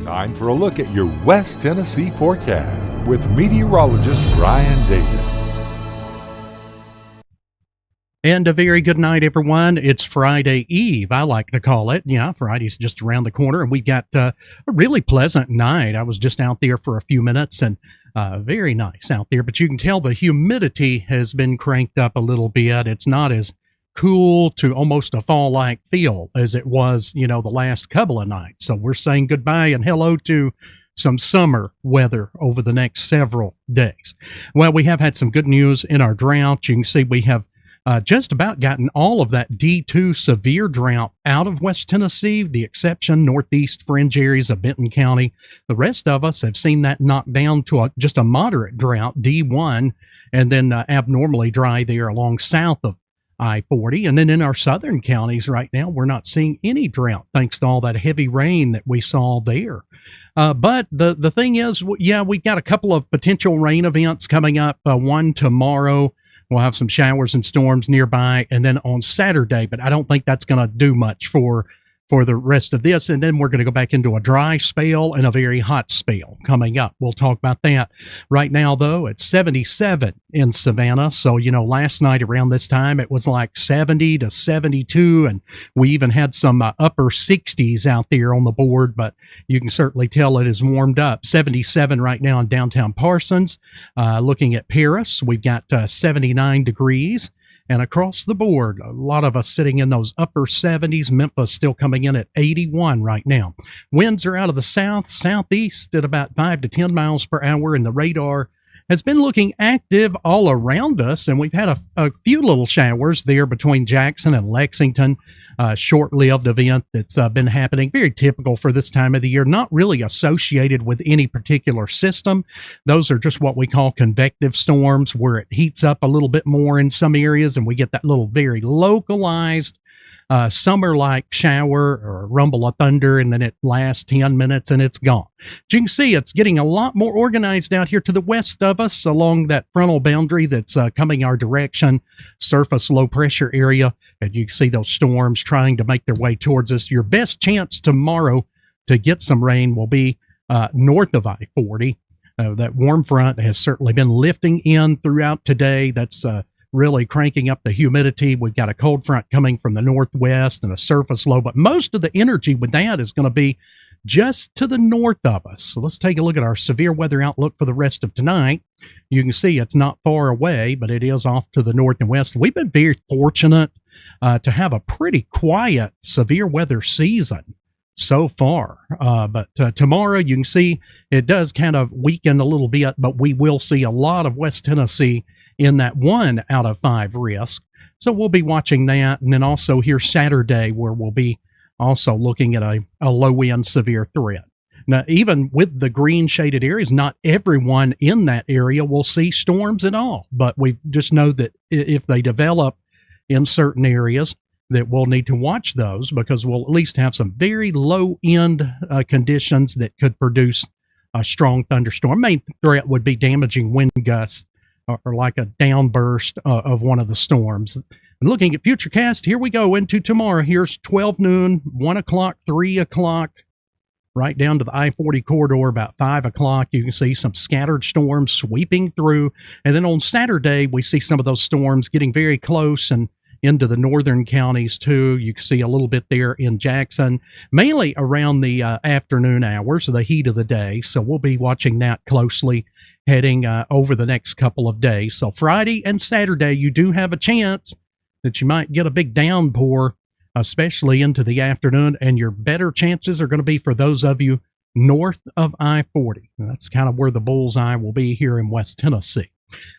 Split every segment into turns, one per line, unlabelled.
Time for a look at your West Tennessee forecast with meteorologist Brian Davis.
And a very good night, everyone. It's Friday Eve, I like to call it. Yeah, Friday's just around the corner, and we got a really pleasant night. I was just out there for a few minutes, and very nice out there. But you can tell the humidity has been cranked up a little bit. It's not as cool to almost a fall-like feel as it was, the last couple of nights. So we're saying goodbye and hello to some summer weather over the next several days. Well, we have had some good news in our drought. You can see we have just about gotten all of that D2 severe drought out of West Tennessee, the exception northeast fringe areas of Benton County. The rest of us have seen that knocked down to just a moderate drought, D1, and then abnormally dry there along south of I-40. And then in our southern counties right now, we're not seeing any drought thanks to all that heavy rain that we saw there. But the thing is, we've got a couple of potential rain events coming up, one tomorrow. We'll have some showers and storms nearby, and then on Saturday, but I don't think that's going to do much for the rest of this. And then we're going to go back into a dry spell and a very hot spell coming up. We'll talk about that. Right now, though, it's 77 in Savannah. So, last night around this time, it was like 70 to 72, and we even had some upper 60s out there on the board, but you can certainly tell it has warmed up. 77 right now in downtown Parsons. Looking at Paris, we've got 79 degrees. And across the board, a lot of us sitting in those upper 70s. Memphis still coming in at 81 right now. Winds are out of the southeast at about 5 to 10 miles per hour, and the radar has been looking active all around us, and we've had a few little showers there between Jackson and Lexington. Short-lived event that's been happening, very typical for this time of the year, not really associated with any particular system. Those are just what we call convective storms, where it heats up a little bit more in some areas, and we get that little very localized summer-like shower or rumble of thunder, and then it lasts 10 minutes and it's gone. As you can see, it's getting a lot more organized out here to the west of us along that frontal boundary that's coming our direction, surface low-pressure area, and you can see those storms trying to make their way towards us. Your best chance tomorrow to get some rain will be north of I-40. That warm front has certainly been lifting in throughout today. That's really cranking up the humidity. We've got a cold front coming from the northwest and a surface low, but most of the energy with that is going to be just to the north of us. So let's take a look at our severe weather outlook for the rest of tonight. You can see it's not far away, but it is off to the north and west. We've been very fortunate to have a pretty quiet severe weather season so far. But tomorrow, you can see it does kind of weaken a little bit, but we will see a lot of West Tennessee in that 1 out of 5 risk. So we'll be watching that. And then also here Saturday, where we'll be also looking at a low-end severe threat. Now, even with the green shaded areas, not everyone in that area will see storms at all. But we just know that if they develop in certain areas, that we'll need to watch those, because we'll at least have some very low-end conditions that could produce a strong thunderstorm. Main threat would be damaging wind gusts, or like a downburst of one of the storms. And looking at Futurecast, here we go into tomorrow. Here's 12 noon, 1 o'clock, 3 o'clock, right down to the I-40 corridor about 5 o'clock. You can see some scattered storms sweeping through. And then on Saturday, we see some of those storms getting very close and into the northern counties too. You can see a little bit there in Jackson, mainly around the afternoon hours, the heat of the day. So we'll be watching that closely heading over the next couple of days. So Friday and Saturday, you do have a chance that you might get a big downpour, especially into the afternoon, and your better chances are going to be for those of you north of I-40. That's kind of where the bullseye will be here in West Tennessee.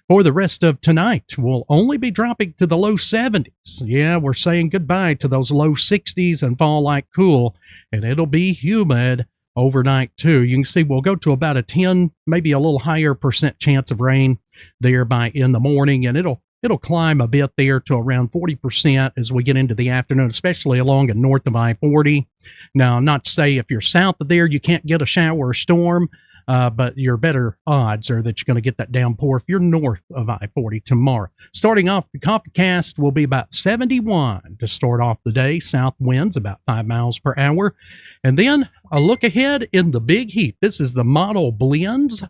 For the rest of tonight, we'll only be dropping to the low 70s. Yeah, we're saying goodbye to those low 60s and fall-like cool, and it'll be humid overnight too. You can see we'll go to about a 10, maybe a little higher percent chance of rain there by in the morning, and it'll climb a bit there to around 40% as we get into the afternoon, especially along and north of I-40. Now, not to say if you're south of there you can't get a shower or storm, but your better odds are that you're going to get that downpour if you're north of I-40 tomorrow. Starting off, the Compacast will be about 71 to start off the day. South winds about 5 miles per hour. And then a look ahead in the big heat. This is the model blends.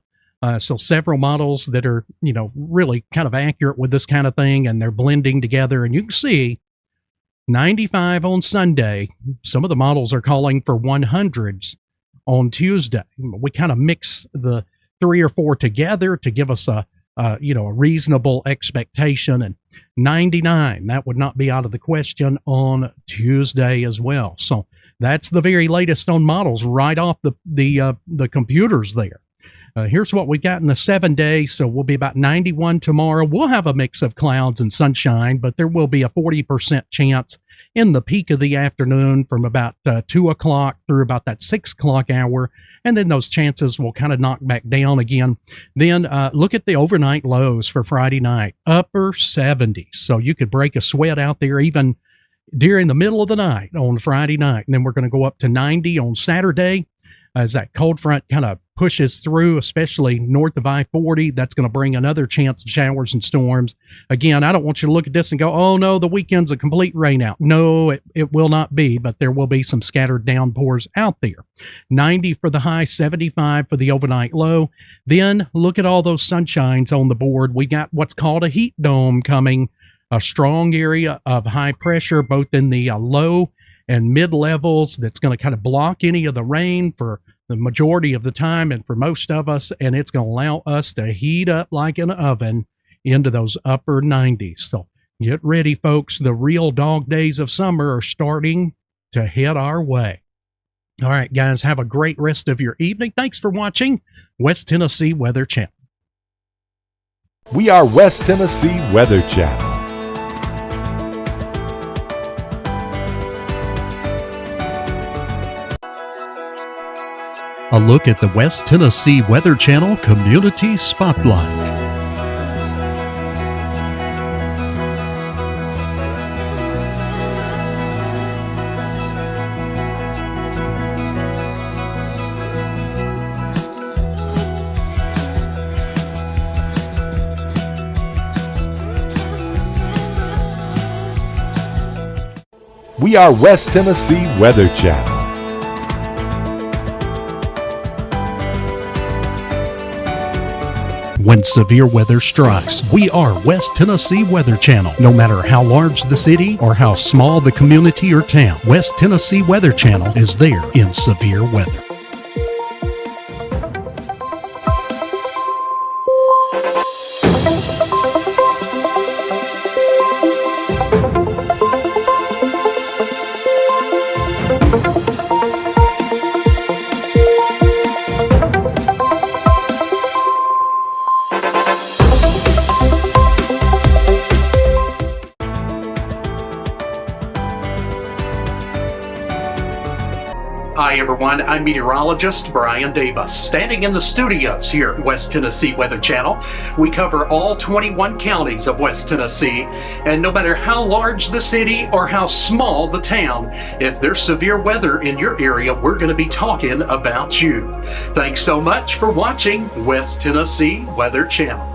So several models that are, really kind of accurate with this kind of thing, and they're blending together. And you can see 95 on Sunday. Some of the models are calling for 100s on Tuesday. We kind of mix the 3 or 4 together to give us a reasonable expectation. And 99, that would not be out of the question on Tuesday as well. So that's the very latest on models right off the computers there. Here's what we got in the 7-day. So we'll be about 91 tomorrow. We'll have a mix of clouds and sunshine, but there will be a 40% chance in the peak of the afternoon from about 2 o'clock through about that 6 o'clock hour. And then those chances will kind of knock back down again. Then look at the overnight lows for Friday night, upper 70s. So you could break a sweat out there even during the middle of the night on Friday night. And then we're going to go up to 90 on Saturday as that cold front kind of pushes through, especially north of I-40. That's going to bring another chance of showers and storms. Again, I don't want you to look at this and go, oh no, the weekend's a complete rain out. No, it will not be, but there will be some scattered downpours out there. 90 for the high, 75 for the overnight low. Then look at all those sunshines on the board. We got what's called a heat dome coming, a strong area of high pressure, both in the low and mid levels, that's going to kind of block any of the rain for the majority of the time and for most of us, and it's going to allow us to heat up like an oven into those upper 90s. So get ready, folks. The real dog days of summer are starting to head our way. All right, guys, have a great rest of your evening. Thanks for watching West Tennessee Weather Channel.
We are West Tennessee Weather Channel.
A look at the West Tennessee Weather Channel Community Spotlight.
We are West Tennessee Weather Channel.
When severe weather strikes, we are West Tennessee Weather Channel. No matter how large the city or how small the community or town, West Tennessee Weather Channel is there in severe weather. Hi everyone, I'm meteorologist Brian Davis, standing in the studios here at West Tennessee Weather Channel. We cover all 21 counties of West Tennessee, and no matter how large the city or how small the town, if there's severe weather in your area, we're going to be talking about you. Thanks so much for watching West Tennessee Weather Channel.